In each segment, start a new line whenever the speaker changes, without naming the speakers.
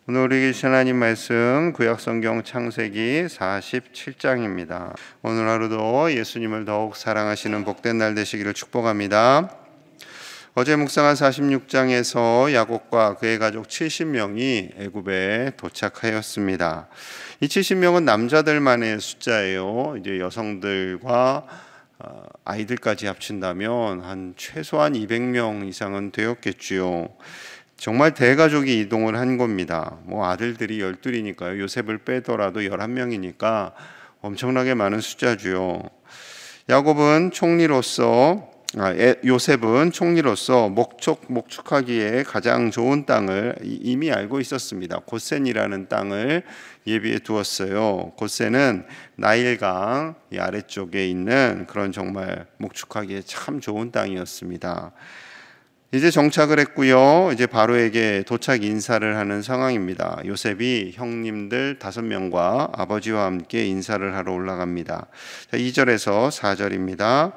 오늘 우리에게 주신 하나님 말씀 구약성경 창세기 47장입니다. 오늘 하루도 예수님을 더욱 사랑하시는 복된 날 되시기를 축복합니다. 어제 묵상한 46장에서 야곱과 그의 가족 70명이 애굽에 도착하였습니다. 이 70명은 남자들만의 숫자예요. 이제 여성들과 아이들까지 합친다면 한 최소한 200명 이상은 되었겠지요. 정말 대가족이 이동을 한 겁니다. 아들들이 12이니까요. 요셉을 빼더라도 11명이니까 엄청나게 많은 숫자죠. 요셉은 총리로서 목축하기에 가장 좋은 땅을 이미 알고 있었습니다. 고센이라는 땅을 예비해 두었어요. 고센은 나일강 아래쪽에 있는 그런 정말 목축하기에 참 좋은 땅이었습니다. 이제 정착을 했고요. 이제 바로에게 도착 인사를 하는 상황입니다. 요셉이 형님들 5명과 아버지와 함께 인사를 하러 올라갑니다. 2절에서 4절입니다.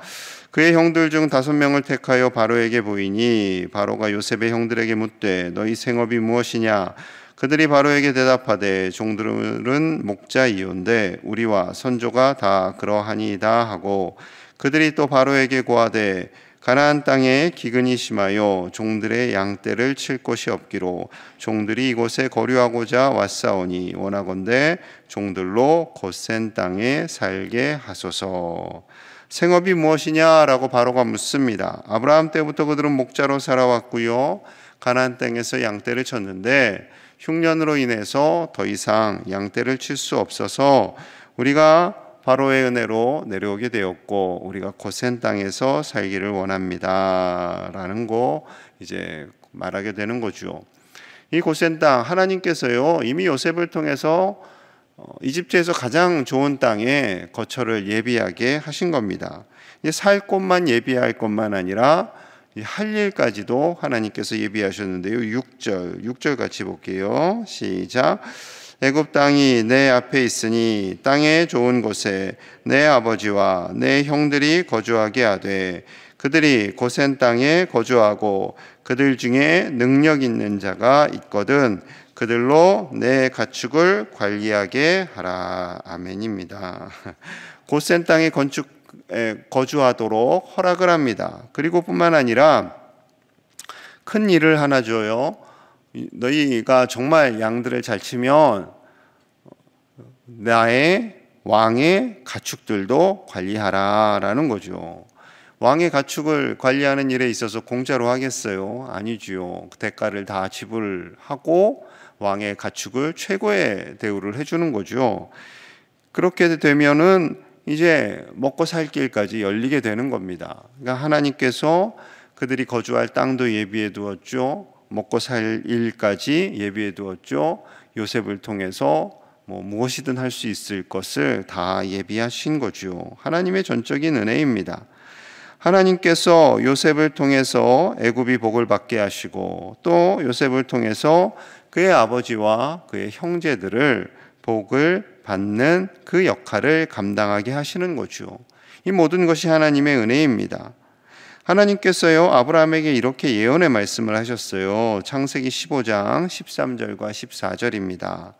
그의 형들 중 5명을 택하여 바로에게 보이니 바로가 요셉의 형들에게 묻되 너희 생업이 무엇이냐? 그들이 바로에게 대답하되 종들은 목자이온데 우리와 선조가 다 그러하니이다 하고 그들이 또 바로에게 고하되 가나안 땅에 기근이 심하여 종들의 양떼를 칠 곳이 없기로 종들이 이곳에 거류하고자 왔사오니 원하건대 종들로 고센 땅에 살게 하소서. 생업이 무엇이냐라고 바로가 묻습니다. 아브라함 때부터 그들은 목자로 살아왔고요. 가나안 땅에서 양떼를 쳤는데 흉년으로 인해서 더 이상 양떼를 칠 수 없어서 우리가 바로의 은혜로 내려오게 되었고 우리가 고센 땅에서 살기를 원합니다 라는 거 이제 말하게 되는 거죠. 이 고센 땅 하나님께서요 이미 요셉을 통해서 이집트에서 가장 좋은 땅에 거처를 예비하게 하신 겁니다. 살 곳만 예비할 것만 아니라 할 일까지도 하나님께서 예비하셨는데요. 6절 같이 볼게요. 시작. 애굽 땅이 내 앞에 있으니 땅의 좋은 곳에 내 아버지와 내 형들이 거주하게 하되 그들이 고센 땅에 거주하고 그들 중에 능력 있는 자가 있거든 그들로 내 가축을 관리하게 하라. 아멘입니다. 고센 땅에 거주하도록 허락을 합니다. 그리고 뿐만 아니라 큰 일을 하나 줘요. 너희가 정말 양들을 잘 치면 나의 왕의 가축들도 관리하라라는 거죠. 왕의 가축을 관리하는 일에 있어서 공짜로 하겠어요? 아니지요. 그 대가를 다 지불하고 왕의 가축을 최고의 대우를 해주는 거죠. 그렇게 되면은 이제 먹고 살 길까지 열리게 되는 겁니다. 그러니까 하나님께서 그들이 거주할 땅도 예비해 두었죠. 먹고 살 일까지 예비해 두었죠. 요셉을 통해서 무엇이든 할 수 있을 것을 다 예비하신 거죠. 하나님의 전적인 은혜입니다. 하나님께서 요셉을 통해서 애굽이 복을 받게 하시고 또 요셉을 통해서 그의 아버지와 그의 형제들을 복을 받는 그 역할을 감당하게 하시는 거죠. 이 모든 것이 하나님의 은혜입니다. 하나님께서요 아브라함에게 이렇게 예언의 말씀을 하셨어요. 창세기 15장 13절과 14절입니다.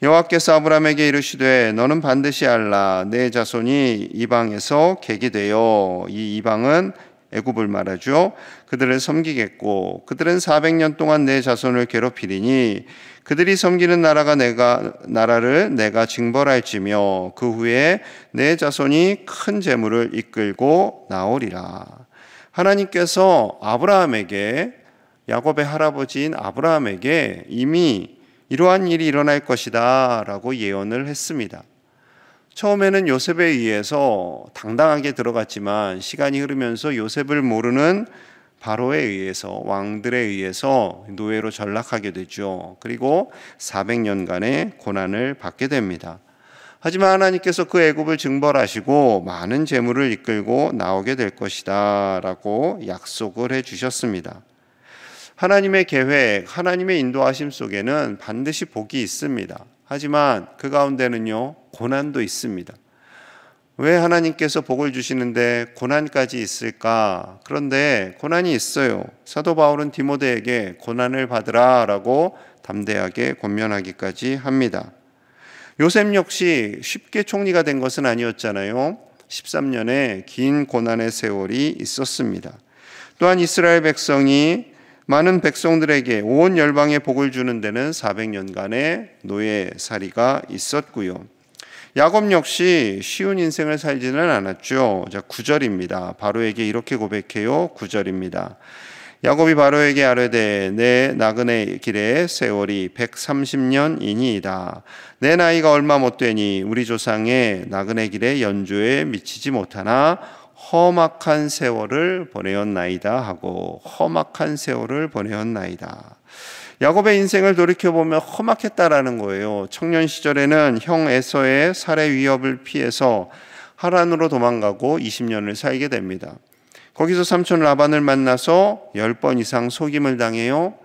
여호와께서 아브라함에게 이르시되 너는 반드시 알라 내 자손이 이방에서 객이 되어 이 이방은 애굽을 말하죠. 그들을 섬기겠고 그들은 400년 동안 내 자손을 괴롭히리니 그들이 섬기는 나라를 내가 징벌할지며 그 후에 내 자손이 큰 재물을 이끌고 나오리라. 하나님께서 아브라함에게 야곱의 할아버지인 아브라함에게 이미 이러한 일이 일어날 것이다 라고 예언을 했습니다. 처음에는 요셉에 의해서 당당하게 들어갔지만 시간이 흐르면서 요셉을 모르는 바로에 의해서 왕들에 의해서 노예로 전락하게 되죠. 그리고 400년간의 고난을 받게 됩니다. 하지만 하나님께서 그 애굽을 징벌하시고 많은 재물을 이끌고 나오게 될 것이다 라고 약속을 해주셨습니다. 하나님의 계획, 하나님의 인도하심 속에는 반드시 복이 있습니다. 하지만 그 가운데는요 고난도 있습니다. 왜 하나님께서 복을 주시는데 고난까지 있을까? 그런데 고난이 있어요. 사도 바울은 디모데에게 고난을 받으라 라고 담대하게 권면하기까지 합니다. 요셉 역시 쉽게 총리가 된 것은 아니었잖아요. 13년의 긴 고난의 세월이 있었습니다. 또한 이스라엘 백성이 많은 백성들에게 온 열방에 복을 주는 데는 400년간의 노예살이가 있었고요. 야곱 역시 쉬운 인생을 살지는 않았죠. 자, 9절입니다. 바로에게 이렇게 고백해요. 9절입니다. 야곱이 바로에게 아뢰되 내 나그네 길의 세월이 130년이니이다. 내 나이가 얼마 못되니 우리 조상의 나그네 길의 연조에 미치지 못하나 험악한 세월을 보내었나이다 하고 험악한 세월을 보내었나이다. 야곱의 인생을 돌이켜보면 험악했다라는 거예요. 청년 시절에는 형 에서의 살해 위협을 피해서 하란으로 도망가고 20년을 살게 됩니다. 거기서 삼촌 라반을 만나서 10번 이상 속임을 당해요.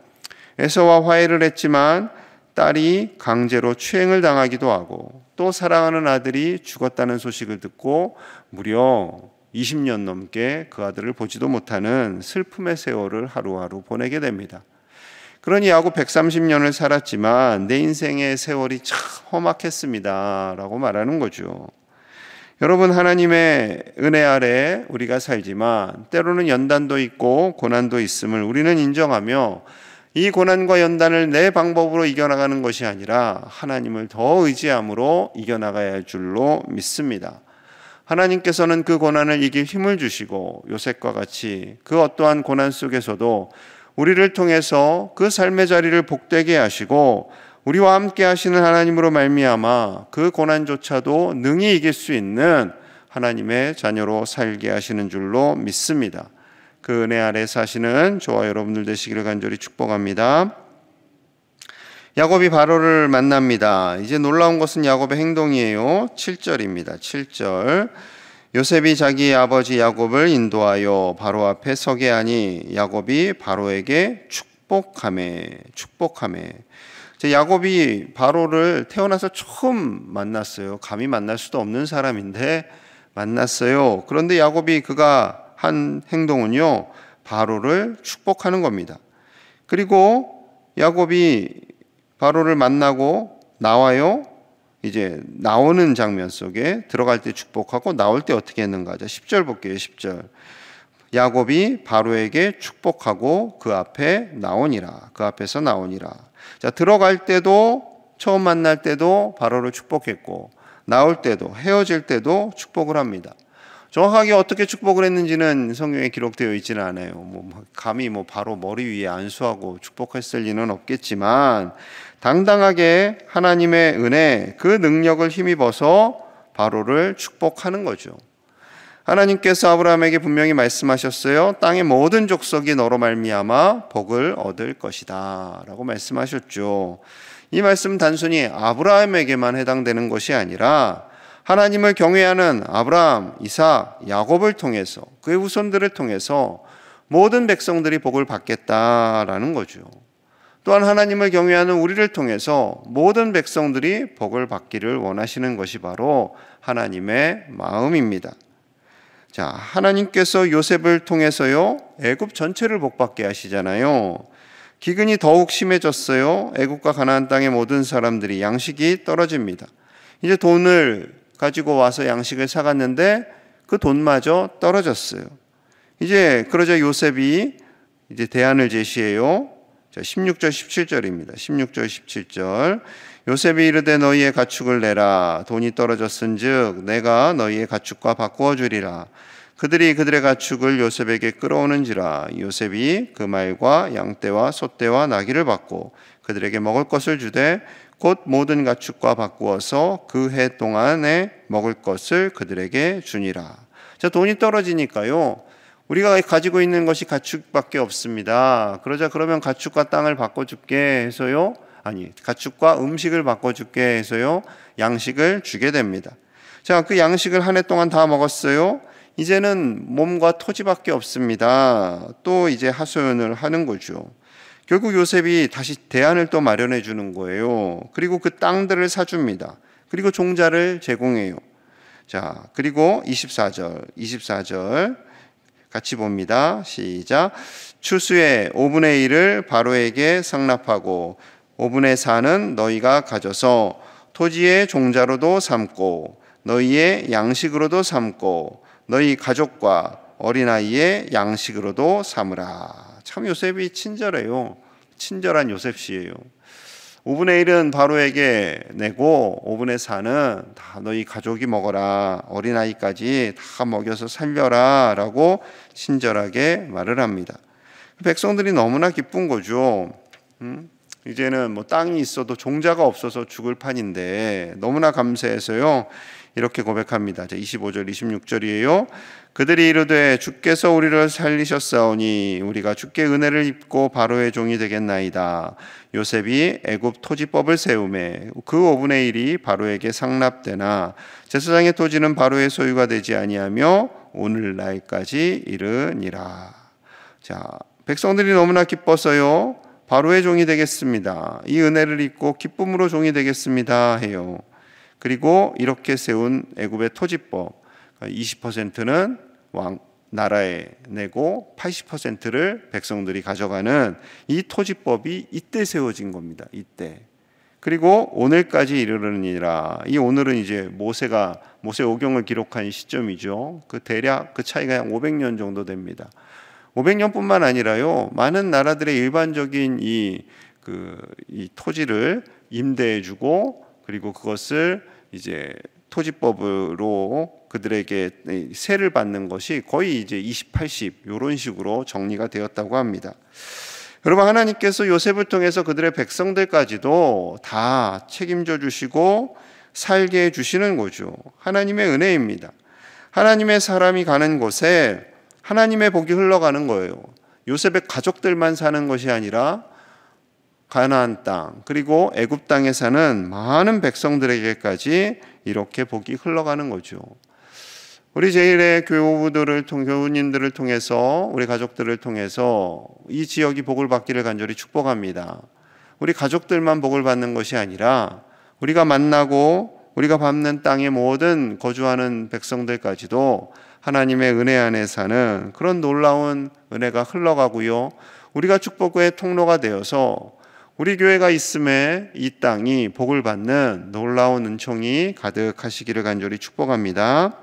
에서와 화해를 했지만 딸이 강제로 추행을 당하기도 하고 또 사랑하는 아들이 죽었다는 소식을 듣고 무려 20년 넘게 그 아들을 보지도 못하는 슬픔의 세월을 하루하루 보내게 됩니다. 그러니 야곱 130년을 살았지만 내 인생의 세월이 참 험악했습니다 라고 말하는 거죠. 여러분, 하나님의 은혜 아래 우리가 살지만 때로는 연단도 있고 고난도 있음을 우리는 인정하며 이 고난과 연단을 내 방법으로 이겨나가는 것이 아니라 하나님을 더 의지함으로 이겨나가야 할 줄로 믿습니다. 하나님께서는 그 고난을 이길 힘을 주시고 요셉과 같이 그 어떠한 고난 속에서도 우리를 통해서 그 삶의 자리를 복되게 하시고 우리와 함께 하시는 하나님으로 말미암아 그 고난조차도 능히 이길 수 있는 하나님의 자녀로 살게 하시는 줄로 믿습니다. 그 은혜 아래 사시는 저와 여러분들 되시기를 간절히 축복합니다. 야곱이 바로를 만납니다. 이제 놀라운 것은 야곱의 행동이에요. 7절입니다. 7절. 요셉이 자기 아버지 야곱을 인도하여 바로 앞에 서게 하니 야곱이 바로에게 축복하매. 야곱이 바로를 태어나서 처음 만났어요. 감히 만날 수도 없는 사람인데 만났어요. 그런데 야곱이 그가 한 행동은요, 바로를 축복하는 겁니다. 그리고 야곱이 바로를 만나고 나와요. 이제 나오는 장면 속에 들어갈 때 축복하고 나올 때 어떻게 했는가. 자, 10절 볼게요. 10절. 야곱이 바로에게 축복하고 그 앞에 나오니라. 그 앞에서 나오니라. 자, 들어갈 때도 처음 만날 때도 바로를 축복했고 나올 때도 헤어질 때도 축복을 합니다. 정확하게 어떻게 축복을 했는지는 성경에 기록되어 있지는 않아요. 감히 바로 머리 위에 안수하고 축복했을 리는 없겠지만 당당하게 하나님의 은혜, 그 능력을 힘입어서 바로를 축복하는 거죠. 하나님께서 아브라함에게 분명히 말씀하셨어요. 땅의 모든 족속이 너로 말미암아 복을 얻을 것이다 라고 말씀하셨죠. 이 말씀 단순히 아브라함에게만 해당되는 것이 아니라 하나님을 경외하는 아브라함, 이삭, 야곱을 통해서 그의 후손들을 통해서 모든 백성들이 복을 받겠다라는 거죠. 또한 하나님을 경외하는 우리를 통해서 모든 백성들이 복을 받기를 원하시는 것이 바로 하나님의 마음입니다. 자, 하나님께서 요셉을 통해서요, 애굽 전체를 복받게 하시잖아요. 기근이 더욱 심해졌어요. 애굽과 가나안 땅의 모든 사람들이 양식이 떨어집니다. 이제 돈을 가지고 와서 양식을 사갔는데 그 돈마저 떨어졌어요. 이제 그러자 요셉이 이제 대안을 제시해요. 자, 16절 17절입니다. 16절 17절. 요셉이 이르되 너희의 가축을 내라. 돈이 떨어졌은즉 내가 너희의 가축과 바꾸어 주리라. 그들이 그들의 가축을 요셉에게 끌어오는지라. 요셉이 그 말과 양떼와 소떼와 나귀를 받고 그들에게 먹을 것을 주되 곧 모든 가축과 바꾸어서 그 해 동안에 먹을 것을 그들에게 주니라. 자, 돈이 떨어지니까요, 우리가 가지고 있는 것이 가축밖에 없습니다. 그러면 가축과 땅을 바꿔줄게 해서요, 가축과 음식을 바꿔줄게 해서요, 양식을 주게 됩니다. 자, 그 양식을 한 해 동안 다 먹었어요. 이제는 몸과 토지밖에 없습니다. 또 이제 하소연을 하는 거죠. 결국 요셉이 다시 대안을 또 마련해 주는 거예요. 그리고 그 땅들을 사줍니다. 그리고 종자를 제공해요. 자, 그리고 24절 같이 봅니다. 시작. 추수의 5분의 1을 바로에게 상납하고 5분의 4는 너희가 가져서 토지의 종자로도 삼고 너희의 양식으로도 삼고 너희 가족과 어린아이의 양식으로도 삼으라. 참 요셉이 친절해요. 친절한 요셉씨예요. 5분의 1은 바로에게 내고 5분의 4는 다 너희 가족이 먹어라. 어린아이까지 다 먹여서 살려라 라고 친절하게 말을 합니다. 백성들이 너무나 기쁜 거죠. 이제는 뭐 땅이 있어도 종자가 없어서 죽을 판인데 너무나 감사해서요 이렇게 고백합니다. 25절 26절이에요. 그들이 이르되 주께서 우리를 살리셨사오니 우리가 주께 은혜를 입고 바로의 종이 되겠나이다. 요셉이 애굽 토지법을 세우매 그 5분의 1이 바로에게 상납되나 제사장의 토지는 바로의 소유가 되지 아니하며 오늘날까지 이르니라. 자, 백성들이 너무나 기뻐서요 바로의 종이 되겠습니다. 이 은혜를 입고 기쁨으로 종이 되겠습니다 해요. 그리고 이렇게 세운 애굽의 토지법 20%는 나라에 내고 80%를 백성들이 가져가는 이 토지법이 이때 세워진 겁니다. 이때. 그리고 오늘까지 이르느니라. 이 오늘은 이제 모세 오경을 기록한 시점이죠. 그 대략 그 차이가 한 500년 정도 됩니다. 500년뿐만 아니라요. 많은 나라들의 일반적인 이 토지를 임대해주고 그리고 그것을 이제 토지법으로 그들에게 세를 받는 것이 거의 이제 20, 80 이런 식으로 정리가 되었다고 합니다. 여러분 하나님께서 요셉을 통해서 그들의 백성들까지도 다 책임져 주시고 살게 해주시는 거죠. 하나님의 은혜입니다. 하나님의 사람이 가는 곳에 하나님의 복이 흘러가는 거예요. 요셉의 가족들만 사는 것이 아니라 가나안 땅 그리고 애굽 땅에 사는 많은 백성들에게까지 이렇게 복이 흘러가는 거죠. 우리 제1의 교우님들을 통해서 우리 가족들을 통해서 이 지역이 복을 받기를 간절히 축복합니다. 우리 가족들만 복을 받는 것이 아니라 우리가 만나고 우리가 밟는 땅의 모든 거주하는 백성들까지도 하나님의 은혜 안에 사는 그런 놀라운 은혜가 흘러가고요. 우리가 축복의 통로가 되어서 우리 교회가 있음에 이 땅이 복을 받는 놀라운 은총이 가득하시기를 간절히 축복합니다.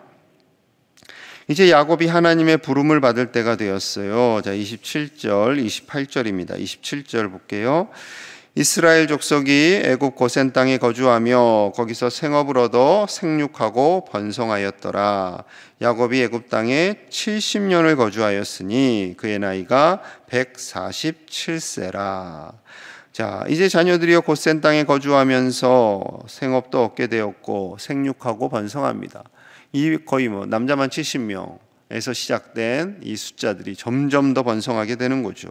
이제 야곱이 하나님의 부름을 받을 때가 되었어요. 자, 27절, 28절입니다. 27절 볼게요. 이스라엘 족속이 애굽 고센 땅에 거주하며 거기서 생업을 얻어 생육하고 번성하였더라. 야곱이 애굽 땅에 70년을 거주하였으니 그의 나이가 147세라. 자, 이제 자녀들이여 고센 땅에 거주하면서 생업도 얻게 되었고 생육하고 번성합니다. 이 거의 남자만 70명에서 시작된 이 숫자들이 점점 더 번성하게 되는 거죠.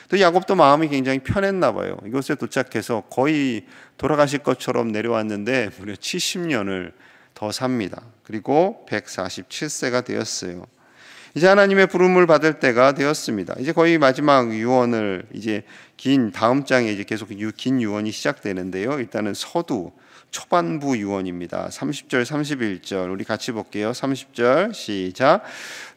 또 야곱도 마음이 굉장히 편했나 봐요. 이곳에 도착해서 거의 돌아가실 것처럼 내려왔는데 무려 70년을 더 삽니다. 그리고 147세가 되었어요. 이제 하나님의 부름을 받을 때가 되었습니다. 이제 거의 마지막 유언을 이제 다음 장에 이제 계속 긴 유언이 시작되는데요. 일단은 서두 초반부 유언입니다. 30절 31절 우리 같이 볼게요. 30절 시작.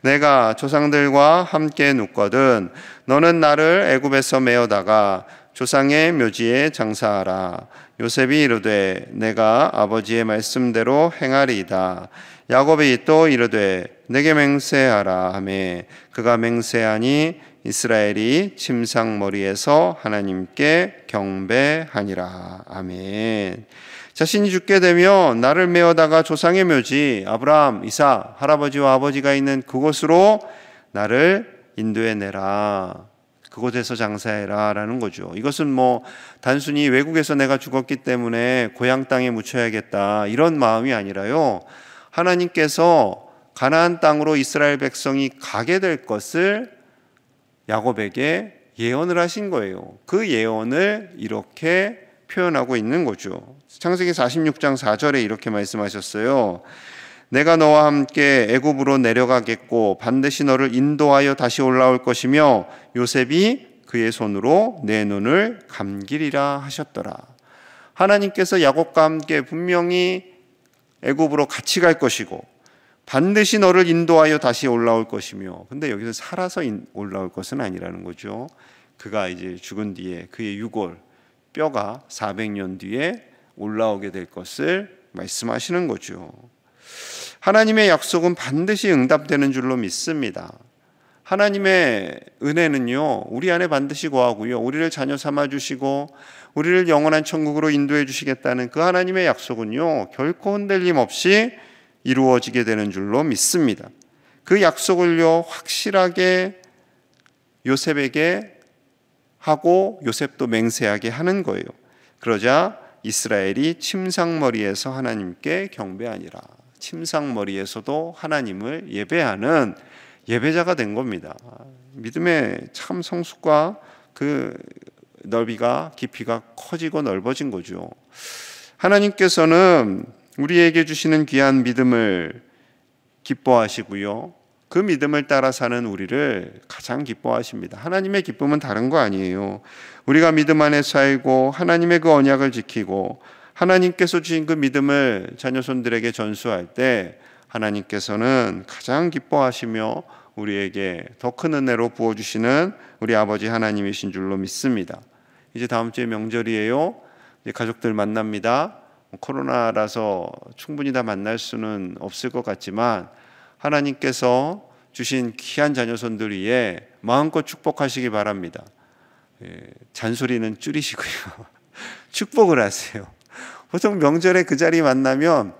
내가 조상들과 함께 눕거든 너는 나를 애굽에서 메어다가 조상의 묘지에 장사하라. 요셉이 이르되 내가 아버지의 말씀대로 행하리이다. 야곱이 또 이르되 내게 맹세하라 하매 그가 맹세하니 이스라엘이 침상머리에서 하나님께 경배하니라. 아멘. 자신이 죽게 되면 나를 메어다가 조상의 묘지 아브라함, 이삭, 할아버지와 아버지가 있는 그곳으로 나를 인도해내라. 그곳에서 장사해라 라는 거죠. 이것은 단순히 외국에서 내가 죽었기 때문에 고향 땅에 묻혀야겠다 이런 마음이 아니라요. 하나님께서 가나안 땅으로 이스라엘 백성이 가게 될 것을 야곱에게 예언을 하신 거예요. 그 예언을 이렇게 표현하고 있는 거죠. 창세기 46장 4절에 이렇게 말씀하셨어요. 내가 너와 함께 애굽으로 내려가겠고 반드시 너를 인도하여 다시 올라올 것이며 요셉이 그의 손으로 내 눈을 감기리라 하셨더라. 하나님께서 야곱과 함께 분명히 애굽으로 같이 갈 것이고 반드시 너를 인도하여 다시 올라올 것이며, 근데 여기서 살아서 올라올 것은 아니라는 거죠. 그가 이제 죽은 뒤에 그의 유골, 뼈가 400년 뒤에 올라오게 될 것을 말씀하시는 거죠. 하나님의 약속은 반드시 응답되는 줄로 믿습니다. 하나님의 은혜는요, 우리 안에 반드시 거하고요, 우리를 자녀 삼아 주시고 우리를 영원한 천국으로 인도해 주시겠다는 그 하나님의 약속은요, 결코 흔들림 없이 이루어지게 되는 줄로 믿습니다. 그 약속을요, 확실하게 요셉에게 하고 요셉도 맹세하게 하는 거예요. 그러자 이스라엘이 침상머리에서 하나님께 경배하니라. 침상머리에서도 하나님을 예배하는 예배자가 된 겁니다. 믿음의 참 성숙과 그 넓이가, 깊이가 커지고 넓어진 거죠. 하나님께서는 우리에게 주시는 귀한 믿음을 기뻐하시고요, 그 믿음을 따라 사는 우리를 가장 기뻐하십니다. 하나님의 기쁨은 다른 거 아니에요. 우리가 믿음 안에 살고 하나님의 그 언약을 지키고 하나님께서 주신 그 믿음을 자녀손들에게 전수할 때 하나님께서는 가장 기뻐하시며 우리에게 더 큰 은혜로 부어주시는 우리 아버지 하나님이신 줄로 믿습니다. 이제 다음 주에 명절이에요. 이제 가족들 만납니다. 코로나라서 충분히 다 만날 수는 없을 것 같지만 하나님께서 주신 귀한 자녀손들 위에 마음껏 축복하시기 바랍니다. 잔소리는 줄이시고요. 축복을 하세요. 보통 명절에 그 자리 만나면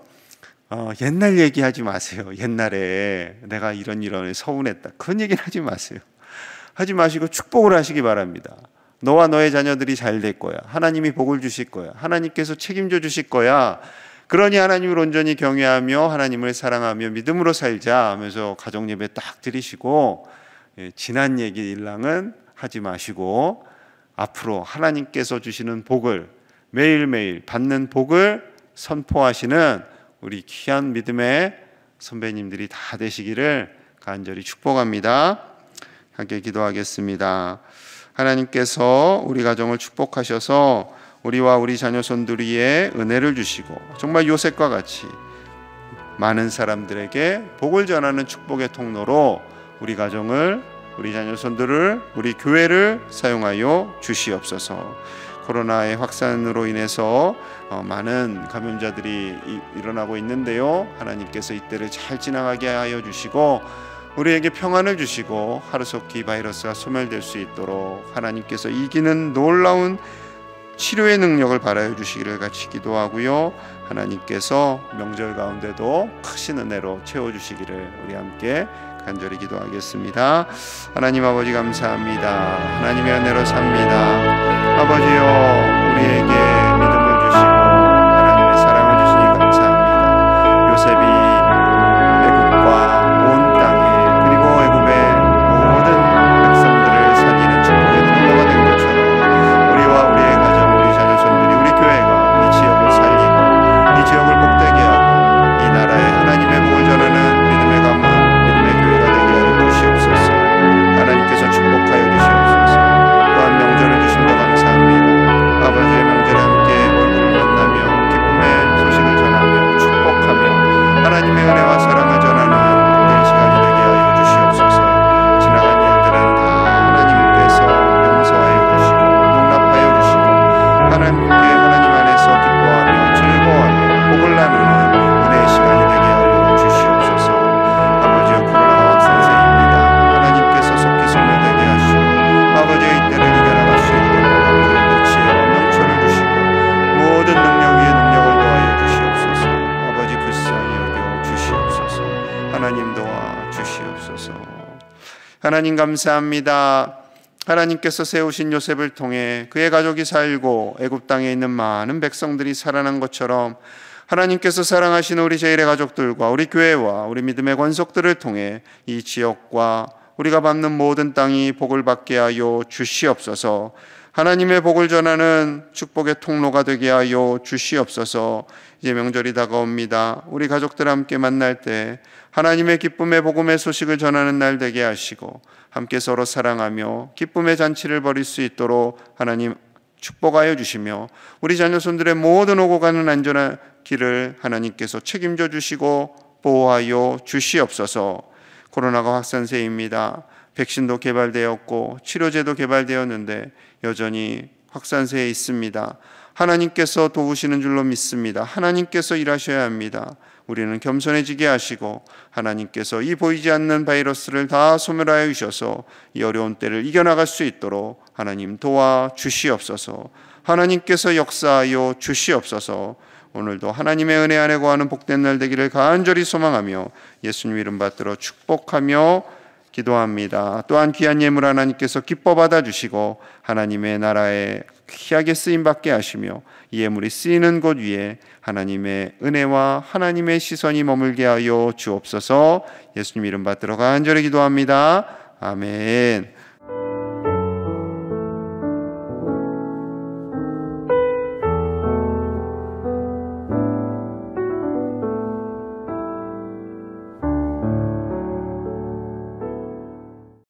옛날 얘기하지 마세요. 옛날에 내가 이런 서운했다, 그런 얘기는 하지 마세요. 하지 마시고 축복을 하시기 바랍니다. 너와 너의 자녀들이 잘 될 거야. 하나님이 복을 주실 거야. 하나님께서 책임져 주실 거야. 그러니 하나님을 온전히 경외하며 하나님을 사랑하며 믿음으로 살자 하면서 가정 예배 딱 드리시고, 지난 얘기 일랑은 하지 마시고 앞으로 하나님께서 주시는 복을 매일매일 받는 복을 선포하시는 우리 귀한 믿음의 선배님들이 다 되시기를 간절히 축복합니다. 함께 기도하겠습니다. 하나님께서 우리 가정을 축복하셔서 우리와 우리 자녀손들 위에 은혜를 주시고 정말 요셉과 같이 많은 사람들에게 복을 전하는 축복의 통로로 우리 가정을, 우리 자녀손들을, 우리 교회를 사용하여 주시옵소서. 코로나의 확산으로 인해서 많은 감염자들이 일어나고 있는데요, 하나님께서 이때를 잘 지나가게 하여 주시고 우리에게 평안을 주시고 하루속히 바이러스가 소멸될 수 있도록 하나님께서 이기는 놀라운 치료의 능력을 발하여 주시기를 같이 기도하고요, 하나님께서 명절 가운데도 크신 은혜로 채워주시기를 우리 함께 간절히 기도하겠습니다. 하나님 아버지 감사합니다. 하나님의 은혜로 삽니다. 아버지요, 우리에게 믿음을 주시고 하나님의 사랑을 주시니 감사합니다. 요셉이 애굽과 온 땅에 그리고 애굽의 모든 백성들을 살리는 축복의 통로가 된 것처럼 우리와 우리의 가정, 우리 자녀손들이, 우리 교회가 이 지역을 살리고 이 지역을 복되게 하고 이 나라에 하나님의 복을 전하는 믿음의 가문, 믿음의 교회가 되게 하여 주시옵소서. 하나님께서 축복하여 주시옵소서. 또한 명절을 주신 것 감사합니다. 아버지의 명절에 함께 얼굴을 만나며 기쁨의 소식을 전하며 축복하며 하나님의 은혜와 사랑을 전하는 복된 시간이 되게 하여 주시옵소서. 지나간 일들은 다 하나님께서 용서하여 주시고 용납하여 주시고 하나님 안에서 기뻐하며 즐거워하며 복을 나누는 은혜의 시간이 되게 하여 주시옵소서. 아버지여, 코로나가 확산세입니다. 하나님께서 속히 소멸되게 하시고 아버지의 이때를 이겨나갈 수 있도록 우리에게 지혜와 명철을 주시고 모든 능력 위에 능력을 더하여 주시옵소서. 아버지 불쌍히 여겨 주시옵소서. 하나님 도와 주시옵소서. 하나님 감사합니다. 하나님께서 세우신 요셉을 통해 그의 가족이 살고 애굽 땅에 있는 많은 백성들이 살아난 것처럼 하나님께서 사랑하시는 우리 제1의 가족들과 우리 교회와 우리 믿음의 권속들을 통해 이 지역과 우리가 받는 모든 땅이 복을 받게 하여 주시옵소서. 하나님의 복을 전하는 축복의 통로가 되게 하여 주시옵소서. 이제 명절이 다가옵니다. 우리 가족들 함께 만날 때 하나님의 기쁨의 복음의 소식을 전하는 날 되게 하시고 함께 서로 사랑하며 기쁨의 잔치를 벌일 수 있도록 하나님 축복하여 주시며 우리 자녀손들의 모든 오고 가는 안전한 길을 하나님께서 책임져 주시고 보호하여 주시옵소서. 코로나가 확산세입니다. 백신도 개발되었고 치료제도 개발되었는데 여전히 확산세에 있습니다. 하나님께서 도우시는 줄로 믿습니다. 하나님께서 일하셔야 합니다. 우리는 겸손해지게 하시고 하나님께서 이 보이지 않는 바이러스를 다 소멸하여 주셔서 이 어려운 때를 이겨나갈 수 있도록 하나님 도와주시옵소서. 하나님께서 역사하여 주시옵소서. 오늘도 하나님의 은혜 안에 거하는 복된 날 되기를 간절히 소망하며 예수님 이름 받들어 축복하며 기도합니다. 또한 귀한 예물 하나님께서 기뻐 받아주시고 하나님의 나라에 귀하게 쓰임받게 하시며 이 예물이 쓰이는 곳 위에 하나님의 은혜와 하나님의 시선이 머물게 하여 주옵소서. 예수님 이름 받들어 간절히 기도합니다. 아멘.